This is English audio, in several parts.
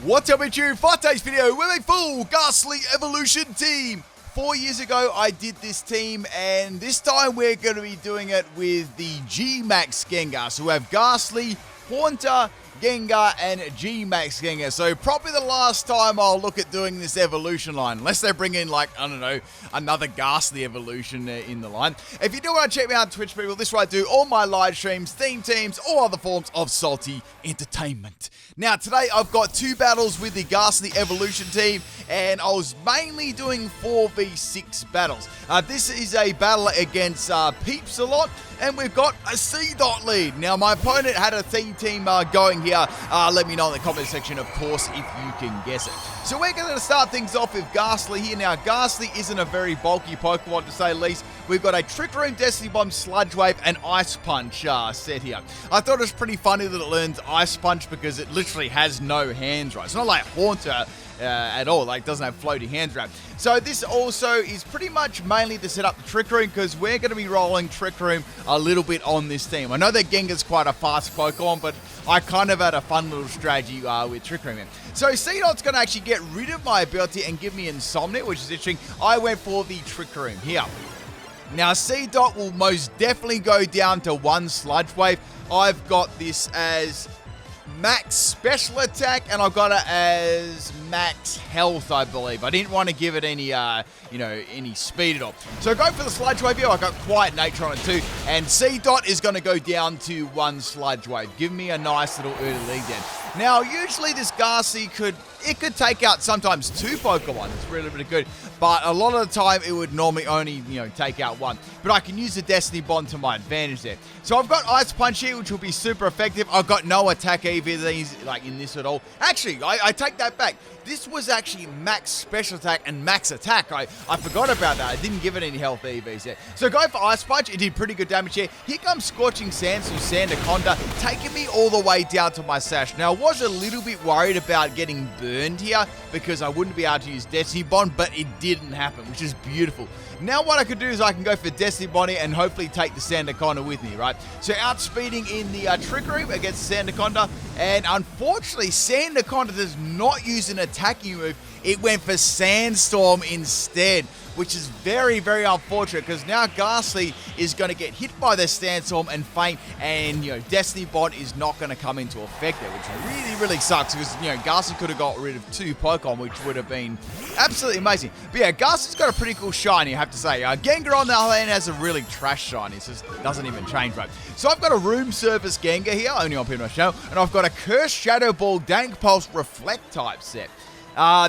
What's up with you? For today's video, we're a full Gastly evolution team. 4 years ago, I did this team, and this time we're going to be doing it with the G-Max Gengar. So we have Gastly, Haunter, Gengar, and G-Max Gengar. So probably the last time I'll look at doing this evolution line, unless they bring in, like, I don't know, another Gastly evolution in the line. If you do want to check me out on Twitch, people, this is where I do all my live streams, theme teams, all other forms of salty entertainment. Now, today I've got 2 battles with the Gastly evolution team, and I was mainly doing 4v6 battles. This is a battle against Peeps a lot, and we've got a C-Dot lead. Now, my opponent had a theme team going here. Let me know in the comment section, of course, if you can guess it. So we're going to start things off with Gastly here. Now, Gastly isn't a very bulky Pokemon, to say the least. We've got a Trick Room, Destiny Bomb, Sludge Wave, and Ice Punch set here. I thought it was pretty funny that it learns Ice Punch because it literally has no hands, right? It's not like Haunter at all, like doesn't have floating hands, right? So this also is pretty much mainly to set up the Trick Room because we're going to be rolling Trick Room a little bit on this team. I know that Gengar's quite a fast Pokemon, but I kind of had a fun little strategy with Trick Room here. So C-Dot's going to actually get rid of my ability and give me Insomnia, which is interesting. I went for the Trick Room here. Now, C-Dot will most definitely go down to 1 Sludge Wave. I've got this as max special attack, and I've got it as max health, I believe. I didn't want to give it any, any speed at all. So go for the Sludge Wave here. I got Quiet Nature on it too, and C-Dot is going to go down to 1 Sludge Wave. Give me a nice little early lead then. Now, usually this Gastly could take out sometimes 2 Pokemon. It's really, really good. But a lot of the time, it would normally only, take out 1. But I can use the Destiny Bond to my advantage there. So I've got Ice Punch here, which will be super effective. I've got no attack either of these, like in this at all. Actually, I take that back. This was actually max special attack and max attack. I forgot about that. I didn't give it any health EVs yet. So go for Ice Punch. It did pretty good damage here. Here comes Scorching Sands from Sandaconda, taking me all the way down to my sash. Now, I was a little bit worried about getting burned here because I wouldn't be able to use Destiny Bond, but it didn't happen, which is beautiful. Now what I could do is I can go for Destiny Bond and hopefully take the Sandaconda with me, right? So outspeeding in the Trick Room against Sandaconda, and unfortunately Sandaconda does not use an attacking move. It went for Sandstorm instead, which is very, very unfortunate because now Gastly is going to get hit by the Sandstorm and faint, and, Destiny Bond is not going to come into effect there, which really, really sucks because, Gastly could have got rid of 2 Pokemon, which would have been absolutely amazing. But yeah, Gastly's got a pretty cool shine, you have to say. Gengar, on the other hand, has a really trash shine. It just doesn't even change, right? So I've got a Room Service Gengar here, only on Peeps channel, and I've got a Curse Shadow Ball Dank Pulse Reflect type set.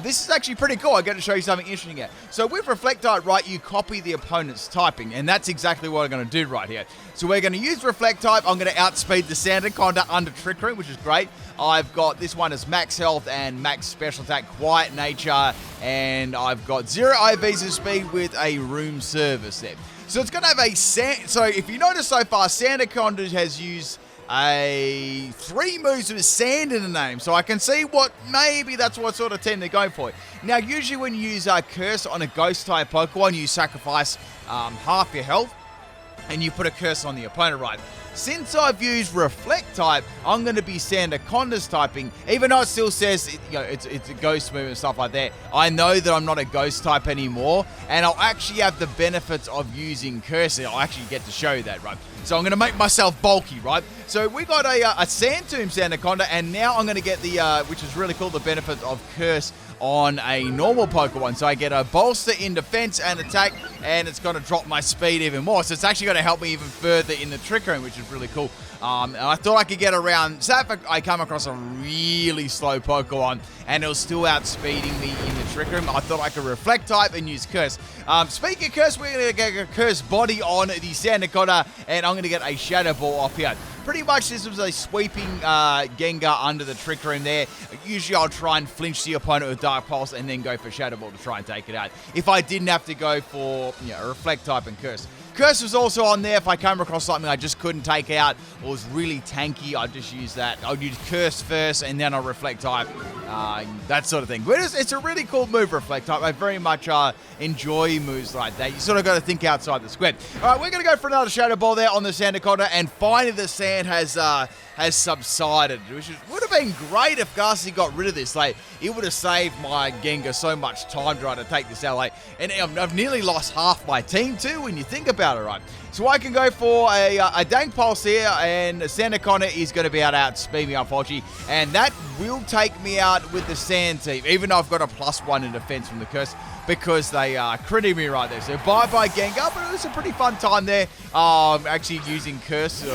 This is actually pretty cool. I'm going to show you something interesting here. So with Reflect Type, right, you copy the opponent's typing, and that's exactly what I'm going to do right here. So we're going to use Reflect Type. I'm going to outspeed the Sandaconda under Trick Room, which is great. I've got this one as max health and max special attack, Quiet Nature, and I've got 0 IVs of speed with a Room Service there. So it's going to have a so if you notice so far, Sandaconda has used 3 moves with sand in the name, so I can see maybe that's what sort of team they're going for. Now, usually when you use Curse on a Ghost type Pokemon, you sacrifice half your health and you put a Curse on the opponent, right? Since I've used Reflect Type, I'm going to be Sandaconda's typing, even though it still says it's a Ghost move and stuff like that. I know that I'm not a Ghost type anymore, and I'll actually have the benefits of using Curse. I'll actually get to show you that, right? So I'm going to make myself bulky, right? So we got a Sand Tomb Sandaconda, and now I'm going to get the, which is really cool, the benefits of Curse on a normal Pokemon. So I get a bolster in defense and attack, and it's going to drop my speed even more. So it's actually going to help me even further in the Trick Room, which is really cool. And I thought I could get around. So if I come across a really slow Pokemon and it was still outspeeding me in the Trick Room, I thought I could Reflect Type and use Curse. Speaking of Curse, we're going to get a Curse body on the Sandaconda, and I'm going to get a Shadow Ball off here. Pretty much this was a sweeping Gengar under the Trick Room there. Usually I'll try and flinch the opponent with Dark Pulse and then go for Shadow Ball to try and take it out. If I didn't have to go for a Reflect Type and Curse. Curse was also on there if I came across something I just couldn't take out or was really tanky. I'd just use that. I'll use Curse first and then I'll Reflect Type. That sort of thing. But it's a really cool move, Reflect Type. I very much enjoy moves like that. You sort of got to think outside the square. All right, we're going to go for another Shadow Ball there on the Sandaconda, and finally the sand has has subsided, which would have been great if Gastly got rid of this. Like, it would have saved my Gengar so much time trying to take this out. Like, and I've nearly lost half my team too when you think about it, right? So I can go for a Dank Pulse here, and Santa Connor is going to be able to outspeed me, unfortunately, and that will take me out with the Sand Team, even though I've got a +1 in defense from the Curse, because they are critting me right there. So bye-bye Gengar, but it was a pretty fun time there, actually using Curse,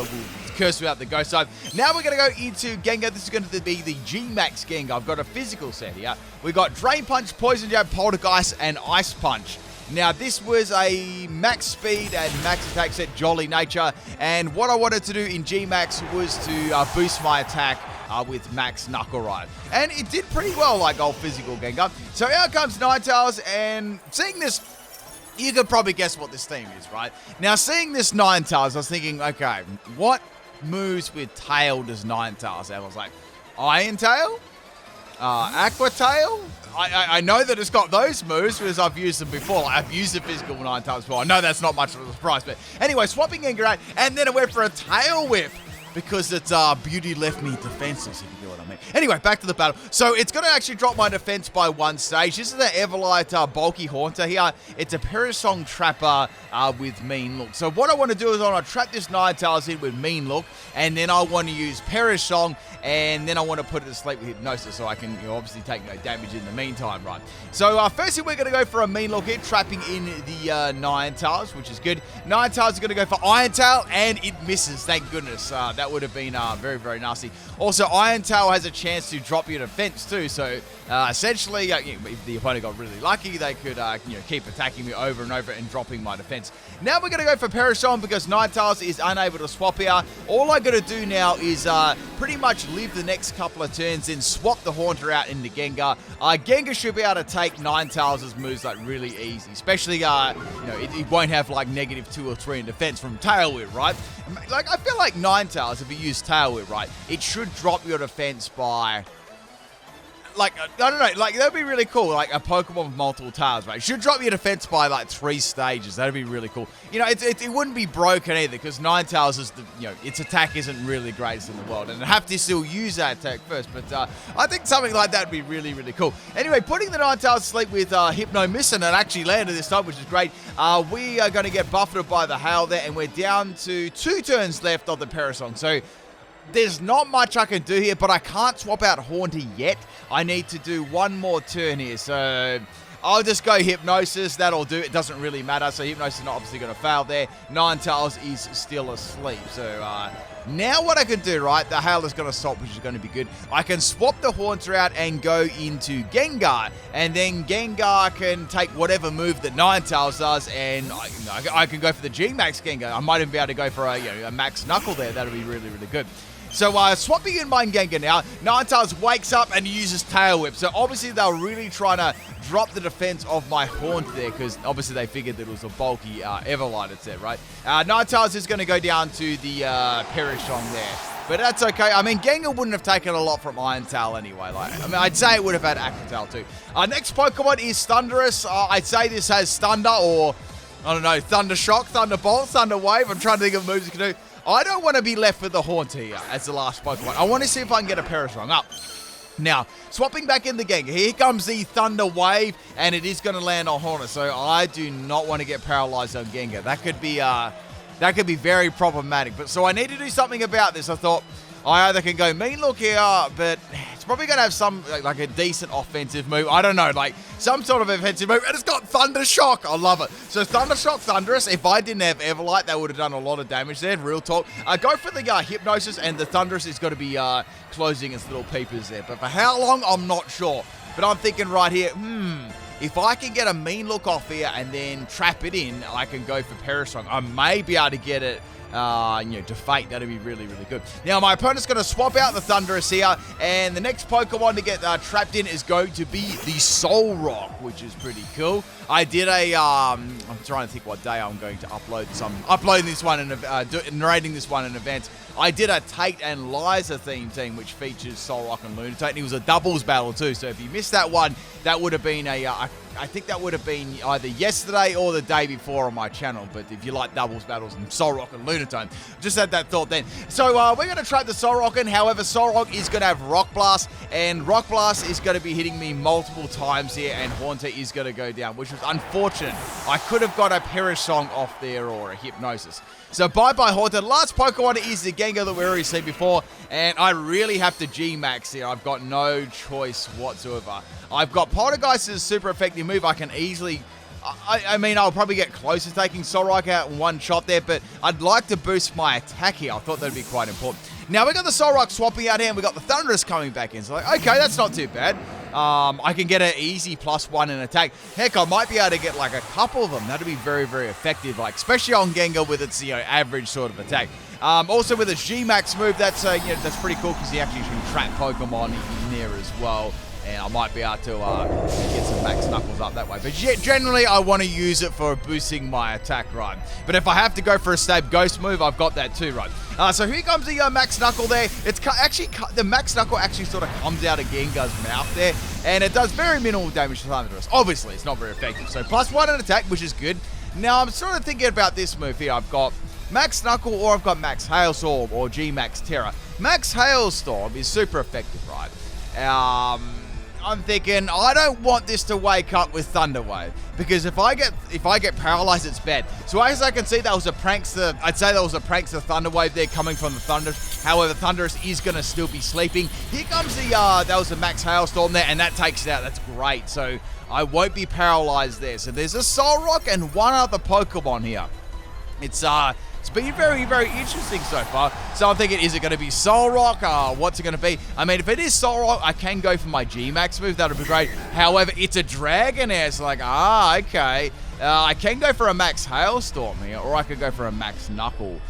Curse without the Ghost side. Now we're going to go into Gengar. This is going to be the G-Max Gengar. I've got a physical set here. We got Drain Punch, Poison Jab, Poltergeist, and Ice Punch. Now, this was a max speed and max attack set, Jolly Nature, and what I wanted to do in G-Max was to boost my attack with Max Knuckle Ride. And it did pretty well like old physical Gengar. So out comes Ninetales, and seeing this, you could probably guess what this theme is, right? Now, seeing this Ninetales, I was thinking, okay, what moves with Tail does Ninetales have? I was like, Iron Tail? Aqua Tail? I know that it's got those moves because I've used them before. Like, I've used the physical 9 times before. I know that's not much of a surprise, but anyway, swapping Gengar out, and then I went for a Tail Whip because it's Beauty left me defenseless, if you know what I mean. Anyway, back to the battle. So it's going to actually drop my defense by 1 stage. This is the Everlight Bulky Haunter here. It's a Perisong Trapper with Mean Look. So what I want to do is I want to trap this Ninetales in with Mean Look, and then I want to use Perisong, and then I want to put it to sleep with Hypnosis so I can obviously take no damage in the meantime, right? So firstly, we're going to go for a Mean Look here, trapping in the Ninetales, which is good. Ninetales is going to go for Iron Tail, and it misses, thank goodness. That would have been very, very nasty. Also, Iron Tail has a chance to drop your defense too, so essentially, if the opponent got really lucky, they could keep attacking me over and over and dropping my defense. Now we're going to go for Perisong because Ninetales is unable to swap here. All I got to do now is pretty much live the next couple of turns, then swap the Haunter out into Gengar. Gengar should be able to take Ninetales' moves like really easy, especially it won't have like -2 or 3 in defense from Tail Whip, right? Like, I feel like Ninetales, if you use Tail Whip, right, it should drop your defense by, like, I don't know, like, that'd be really cool, like a Pokemon with multiple tails, right? It should drop your defense by like 3 stages. That'd be really cool. It wouldn't be broken either, because Ninetales is its attack isn't really the greatest in the world, and I have to still use that attack first, but I think something like that would be really, really cool. Anyway, putting the Ninetales to sleep with Hypno Miss, and it actually landed this time, which is great. We are going to get buffeted by the Hail there, and we're down to 2 turns left of the Perisong. So there's not much I can do here, but I can't swap out Haunter yet. I need to do 1 more turn here, so I'll just go Hypnosis. That'll do. It doesn't really matter, so Hypnosis is not obviously going to fail there. Ninetales is still asleep, so now what I can do, right, the Hail is going to stop, which is going to be good. I can swap the Haunter out and go into Gengar, and then Gengar can take whatever move that Ninetales does, and I can go for the G-Max Gengar. I might even be able to go for a Max Knuckle there. That'll be really, really good. So swapping in my Gengar now, Ninetales wakes up and uses Tail Whip. So obviously they're really trying to drop the defense of my Haunt there, because obviously they figured that it was a bulky Everlight set, right? Ninetales is going to go down to the Perisong there. But that's okay. I mean, Gengar wouldn't have taken a lot from Iron Tail anyway. I'd say it would have had Aqua Tail too. Next Pokemon is Thundurus. I'd say this has Thunder, or, I don't know, Thunder Shock, Thunder Bolt, Thunder Wave. I'm trying to think of moves you can do. I don't want to be left with the Haunter here as the last Pokemon. I want to see if I can get a Perisong up. Now, swapping back in the Gengar, here comes the Thunder Wave, and it is going to land on Haunter, so I do not want to get paralyzed on Gengar. That could be very problematic. But so I need to do something about this. I thought I either can go Mean Look here, but it's probably going to have some, like a decent offensive move. I don't know, like some sort of offensive move. And it's got Thunder Shock. I love it. So Thunder Shock, Thundurus. If I didn't have Everlight, that would have done a lot of damage there. Real talk. Go for the Hypnosis, and the Thundurus is going to be closing its little peepers there. But for how long, I'm not sure. But I'm thinking right here, if I can get a Mean Look off here and then trap it in, I can go for Perisong. I may be able to get it to Fate. That'd be really, really good. Now, my opponent's going to swap out the Thundurus here, and the next Pokemon to get trapped in is going to be the Soul Rock, which is pretty cool. I did a, I'm trying to think what day I'm going to upload this. I'm uploading this one and narrating this one in advance. I did a Tate and Liza theme team, which features Soul Rock and Lunatone, and it was a doubles battle too. So if you missed that one, that would have been a I think that would have been either yesterday or the day before on my channel. But if you like doubles battles and Solrock and Lunatone, just had that thought then. So we're going to trap the Solrock in. However, Solrock is going to have Rock Blast, and Rock Blast is going to be hitting me multiple times here, and Haunter is going to go down, which was unfortunate. I could have got a Perish Song off there or a Hypnosis. So bye-bye Haunter. Last Pokemon is the Gengar that we already seen before, and I really have to G-Max here. I've got no choice whatsoever. I've got Poltergeist as a super effective move. I can easily... I mean, I'll probably get close to taking Solrock out in one shot there, but I'd like to boost my attack here. I thought that'd be quite important. Now, we got the Solrock swapping out here, and we got the Thunderous coming back in. So, like, okay, that's not too bad. I can get an easy +1 in attack. Heck, I might be able to get, like, a couple of them. That'd be very, very effective, like, especially on Gengar with its, average sort of attack. Also, with its G-Max move, that's that's pretty cool because you actually can trap Pokemon in there as well. And I might be able to get some Max Knuckles up that way. But generally, I want to use it for boosting my attack, right? But if I have to go for a Stab Ghost move, I've got that too, right? So here comes the Max Knuckle there. It's actually, the Max Knuckle actually sort of comes out of Gengar's mouth there. And it does very minimal damage to Thunderous. Obviously, it's not very effective. So +1 in attack, which is good. Now, I'm sort of thinking about this move here. I've got Max Knuckle or I've got Max Hailstorm or G-Max Terra. Max Hailstorm is super effective, right? I'm thinking I don't want this to wake up with Thunder Wave because if I get paralyzed, it's bad. So as I can see, that was a prankster. I'd say that was a prankster Thunder Wave there coming from the Thunderous. However, Thunderous is gonna still be sleeping. Here comes the that was a Max Hailstorm there, and that takes it out. That's great. So I won't be paralyzed there. So there's a Solrock and one other Pokemon here. It's been very, very interesting so far. So I'm thinking, is it going to be Solrock? What's it going to be? I mean, if it is Solrock, I can go for my G-Max move. That'll be great. However, it's a Dragonair. So like, okay. I can go for a Max Hailstorm here, or I could go for a Max Knuckle.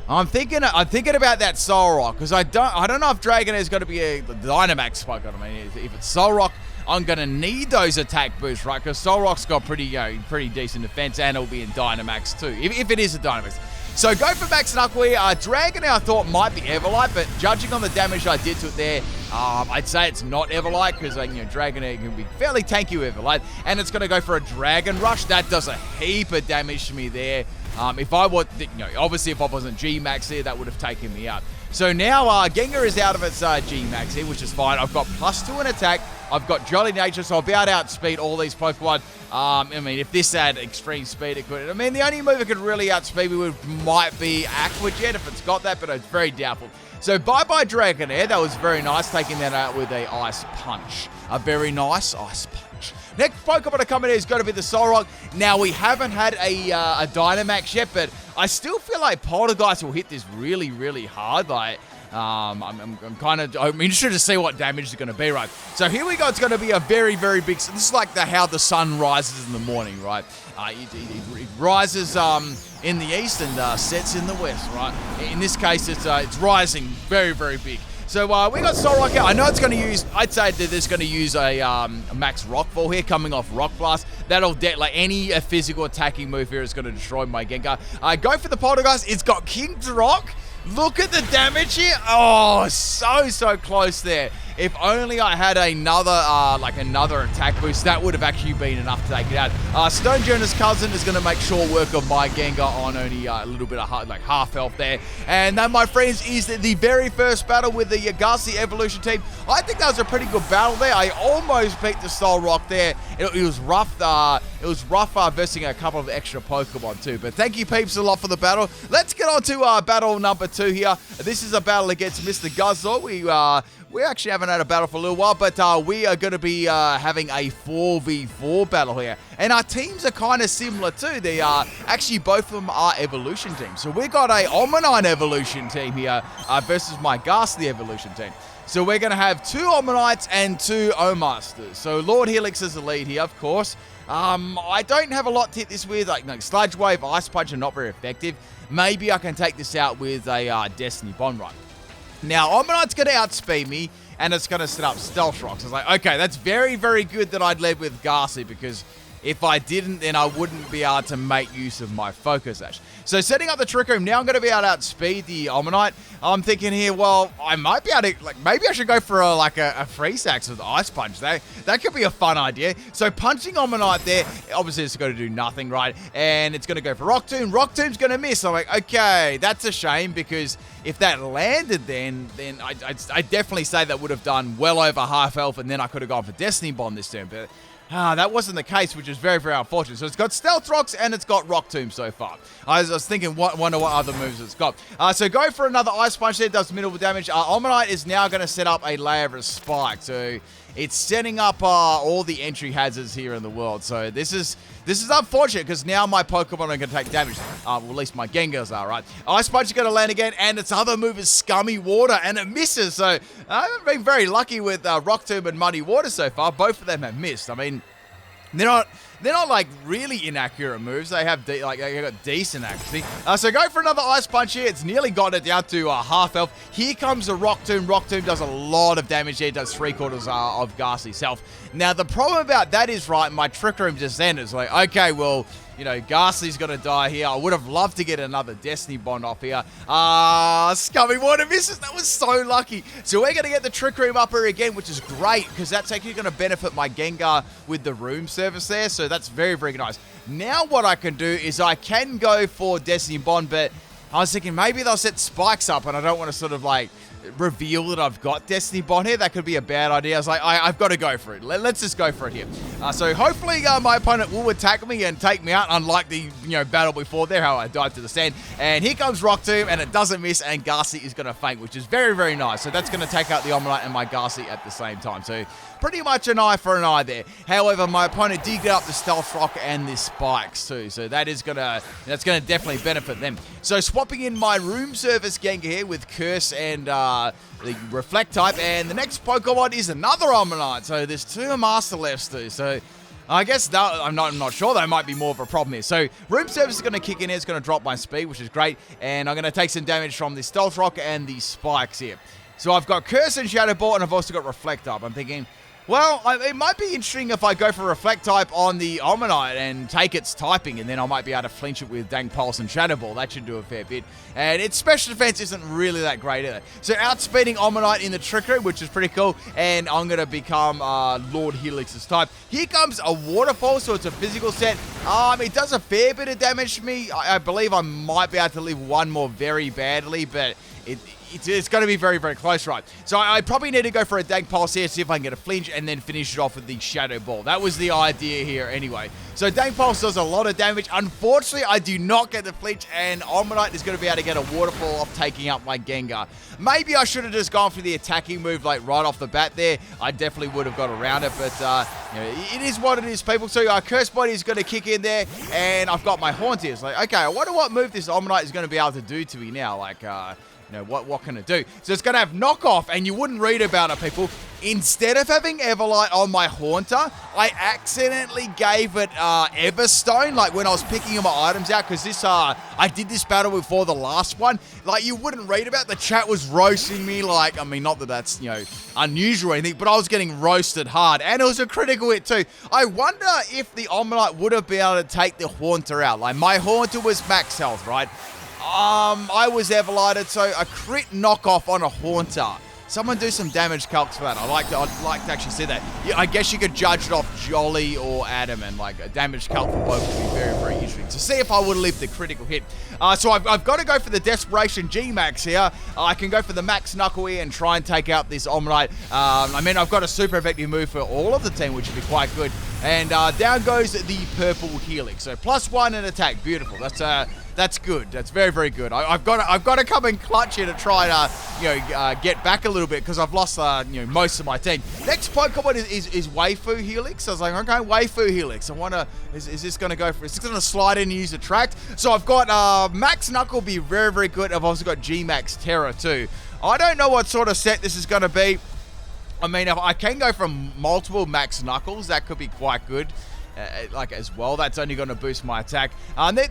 I'm thinking about that Solrock because I don't know if Dragonair is going to be a Dynamax Pokemon. I mean, if it's Solrock, I'm going to need those attack boosts, right? Because Solrock's got pretty decent defense, and it'll be in Dynamax too, if it is a Dynamax. So go for Max Knuckle here. Dragonair I thought might be Everlight, but judging on the damage I did to it there, I'd say it's not Everlight because Dragonair can be fairly tanky with Everlight, and it's going to go for a Dragon Rush. That does a heap of damage to me there. If I was, obviously if I wasn't G-Max here, that would have taken me out. So now Gengar is out of its G-Max here, which is fine. I've got +2 in attack. I've got Jolly Nature, so I'll be able to outspeed all these Pokemon. I mean, if this had extreme speed, it could. I mean, the only move it could really outspeed me might be Aqua Jet if it's got that, but it's very doubtful. So bye-bye Dragonair. That was very nice, taking that out with a Ice Punch. A very nice Ice Punch. Next Pokemon to come in is going to be the Solrock. Now, we haven't had a Dynamax yet, but I still feel like Poltergeist will hit this really, really hard. Like, I'm interested to see what damage is going to be, right? So here we go. It's going to be a very, very big... This is like how the sun rises in the morning, right? It rises in the east and sets in the west, right? In this case, it's rising very, very big. So we got Solrock out. I know it's going to use... I'd say that it's going to use a Max Rockfall here coming off Rock Blast. That'll... like any physical attacking move here is going to destroy my Gengar. Go for the Poltergeist. It's got King's Rock. Look at the damage here. Oh, so close there. If only I had another attack boost, that would have actually been enough to take it out. Stonejourner's cousin is going to make short work of my Gengar on only a little bit of half health there. And that, my friends, is the very first battle with the Gastly Evolution team. I think that was a pretty good battle there. I almost beat the Solrock there. It was rough. It was rough versus a couple of extra Pokemon too. But thank you, Peeps, a lot for the battle. Let's get on to battle number 2 here. This is a battle against Mr. Guzzle. We actually haven't had a battle for a little while, but we are going to be having a 4v4 battle here. And our teams are kind of similar too. They are actually, both of them are evolution teams. So we got a Omanyte evolution team here versus my Gastly evolution team. So we're going to have 2 Omanytes and 2 Omasters. So Lord Helix is the lead here, of course. I don't have a lot to hit this with. Sludge Wave, Ice Punch are not very effective. Maybe I can take this out with a Destiny Bond Run. Now, Omanyte's going to outspeed me, and it's going to set up Stealth Rocks. I was like, okay, that's very, very good that I'd led with Gastly, because If I didn't, then I wouldn't be able to make use of my Focus Sash. So setting up the Trick Room, now I'm going to be able to outspeed the Omanyte. I'm thinking here, well, I might be able to, like, maybe I should go for a Freeze Axe with Ice Punch. That could be a fun idea. So punching Omanyte there, obviously it's going to do nothing, right? And it's going to go for Rock Tomb. Rock Tomb's going to miss. I'm like, okay, that's a shame, because if that landed then I'd definitely say that would have done well over half health, and then I could have gone for Destiny Bond this turn. But that wasn't the case, which is very, very unfortunate. So it's got Stealth Rocks and it's got Rock Tomb so far. I was thinking, wonder what other moves it's got. So go for another Ice Punch there, does minimal damage. Omanyte is now going to set up a layer of Spike. So it's setting up all the entry hazards here in the world. So this is unfortunate, because now my Pokemon are going to take damage. Well, at least my Gengars are, right? Ice Punch is going to land again, and its other move is Scummy Water, and it misses. So I haven't been very lucky with Rock Tomb and Muddy Water so far. Both of them have missed. I mean, they're not like really inaccurate moves. They have they got decent accuracy. So go for another Ice Punch here. It's nearly gotten it down to half health. Here comes a Rock Tomb. Rock Tomb does a lot of damage here. It does 3/4 of Gastly's health. Now the problem about that is, right, my Trick Room just ended. It's like, okay, well, you know, Gastly's got to die here. I would have loved to get another Destiny Bond off here. Scummy Water misses. That was so lucky. So we're going to get the Trick Room up here again, which is great, because that's actually going to benefit my Gengar with the room service there. So that's very, very nice. Now what I can do is I can go for Destiny Bond, but I was thinking maybe they'll set spikes up, and I don't want to sort of like reveal that I've got Destiny Bond here. That could be a bad idea. I was like, I've got to go for it. Let's just go for it here. So hopefully my opponent will attack me and take me out, unlike the battle before there, how I died to the sand. And here comes Rock Tomb, and it doesn't miss, and Gastly is going to faint, which is very, very nice. So that's going to take out the Omanyte and my Gastly at the same time. So pretty much an eye for an eye there. However, my opponent did get up the Stealth Rock and the Spikes too, so that's gonna definitely benefit them. So swapping in my room service Gengar here with Curse and the Reflect type, and the next Pokemon is another Omanyte. So there's two Master Lefts too. So I guess that, I'm not sure. That might be more of a problem here. So room service is going to kick in here. It's going to drop my speed, which is great, and I'm going to take some damage from the Stealth Rock and the Spikes here. So I've got Curse and Shadow Ball, and I've also got Reflect up. I'm thinking, well, it might be interesting if I go for Reflect type on the Omanyte and take its typing, and then I might be able to flinch it with Dank Pulse and Shadow Ball. That should do a fair bit. And its special defense isn't really that great either. So outspeeding Omanyte in the Trick Room, which is pretty cool, and I'm going to become Lord Helix's type. Here comes a Waterfall, so it's a physical set. It does a fair bit of damage to me. I believe I might be able to live one more very badly, but it's going to be very, very close, right? So I probably need to go for a Dank Pulse here, see if I can get a flinch, and then finish it off with the Shadow Ball. That was the idea here anyway. So Dank Pulse does a lot of damage. Unfortunately, I do not get the flinch, and Omanyte is going to be able to get a Waterfall off taking up my Gengar. Maybe I should have just gone for the attacking move, like right off the bat there. I definitely would have got around it, but it is what it is, people. So Curse Body is going to kick in there, and I've got my Haunt here. It's like, okay, I wonder what move this Omanyte is going to be able to do to me now. Like, what can it do? So it's going to have Knockoff, and you wouldn't read about it, people. Instead of having Everlight on my Haunter, I accidentally gave it Everstone, like when I was picking my items out, because this, I did this battle before the last one. Like, you wouldn't read about it. The chat was roasting me, like, I mean, not that that's, unusual or anything, but I was getting roasted hard, and it was a critical hit too. I wonder if the Omanyte would have been able to take the Haunter out. Like, my Haunter was max health, right? I was Everlighted, so a crit knockoff on a Haunter. Someone do some damage calcs for that. I'd like to actually see that. Yeah, I guess you could judge it off Jolly or Adam, and like a damage calc for both would be very, very interesting to see if I would have lived the critical hit. So I've got to go for the Desperation G-Max here. I can go for the Max Knuckle here and try and take out this Omanyte. I mean, I've got a super effective move for all of the team, which would be quite good. And down goes the Purple Helix. So +1 in attack. Beautiful. That's good. That's very, very good. I've got to come in clutch here to try to get back a little bit, because I've lost most of my team. Next Pokemon is Waifu Helix. I was like, okay, Waifu Helix. I wonder, is this going to go for? Is this going to slide in and use Attract? So I've got Max Knuckle be very, very good. I've also got G-Max Terror too. I don't know what sort of set this is going to be. I mean, if I can go from multiple Max Knuckles, that could be quite good. like as well. That's only going to boost my attack.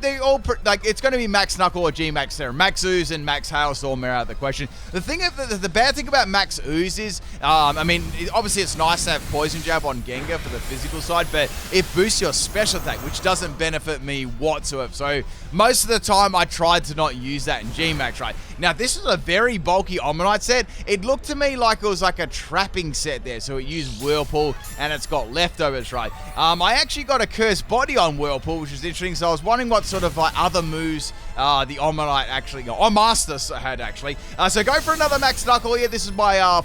They all like it's going to be Max Knuckle or G Max there. Max Ooze and Max Hailstorm are out of the question. The bad thing about Max Ooze is, I mean, obviously it's nice to have Poison Jab on Gengar for the physical side, but it boosts your special attack, which doesn't benefit me whatsoever. So most of the time I tried to not use that in G Max, right? Now this is a very bulky Omanyte set. It looked to me like it was like a trapping set there, so it used Whirlpool and it's got leftovers, right? I actually got a Cursed Body on Whirlpool, which is interesting, so I was wondering what sort of like other moves the Omanyte actually got. Oh, Master had actually. So go for another Max Knuckle here. This is my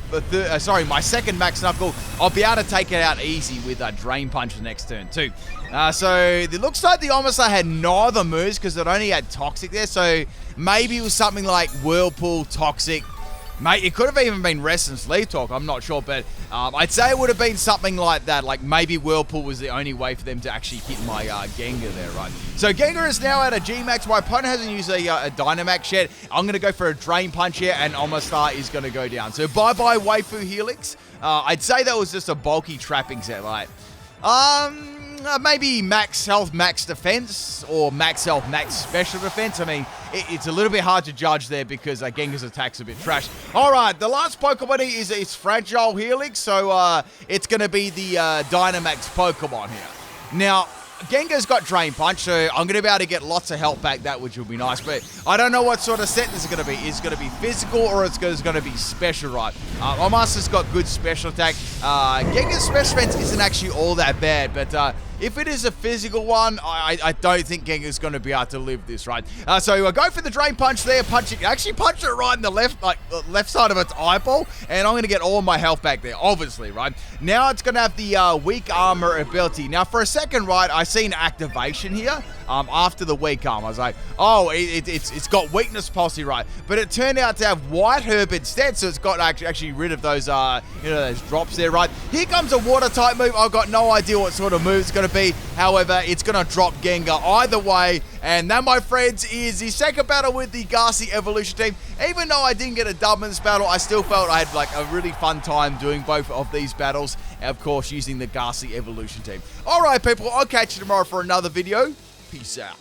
my second Max Knuckle. I'll be able to take it out easy with a Drain Punch the next turn too. So it looks like the Omanyte had no other moves because it only had Toxic there, so maybe it was something like Whirlpool, Toxic. Mate, it could have even been Rest and Sleep Talk, I'm not sure, but I'd say it would have been something like that, like maybe Whirlpool was the only way for them to actually hit my Gengar there, right? So Gengar is now at a G-Max. My opponent hasn't used a Dynamax yet. I'm going to go for a Drain Punch here, and Omastar is going to go down. So bye-bye Waifu Helix. I'd say that was just a bulky trapping set, like, maybe max health, max defense, or max health, max special defense. I mean, it's a little bit hard to judge there because Gengar's attack's a bit trash. All right, the last Pokemon is it's Fragile Helix, so it's going to be the Dynamax Pokemon here. Now, Gengar's got Drain Punch, so I'm going to be able to get lots of health back, that which will be nice, but I don't know what sort of set this is going to be. Is it going to be physical or it's going to be special, right? Omaster's got good special attack. Gengar's special defense isn't actually all that bad, but if it is a physical one, I don't think Gengar's going to be able to live this, right? So I go for the Drain Punch there, actually punch it right in the left side of its eyeball, and I'm going to get all my health back there, obviously, right? Now it's going to have the Weak Armor ability. Now for a second, right, I seen activation here after the Weak Armor. I was like, oh, it's got Weakness Policy, right? But it turned out to have White Herb instead, so it's got actually rid of those, those drops there, right? Here comes a Water type move. I've got no idea what sort of move it's going to be. However, it's going to drop Gengar either way. And that, my friends, is the second battle with the Gastly Evolution team. Even though I didn't get a dub in this battle, I still felt I had like a really fun time doing both of these battles. And of course, using the Gastly Evolution team. All right, people, I'll catch you tomorrow for another video. Peace out.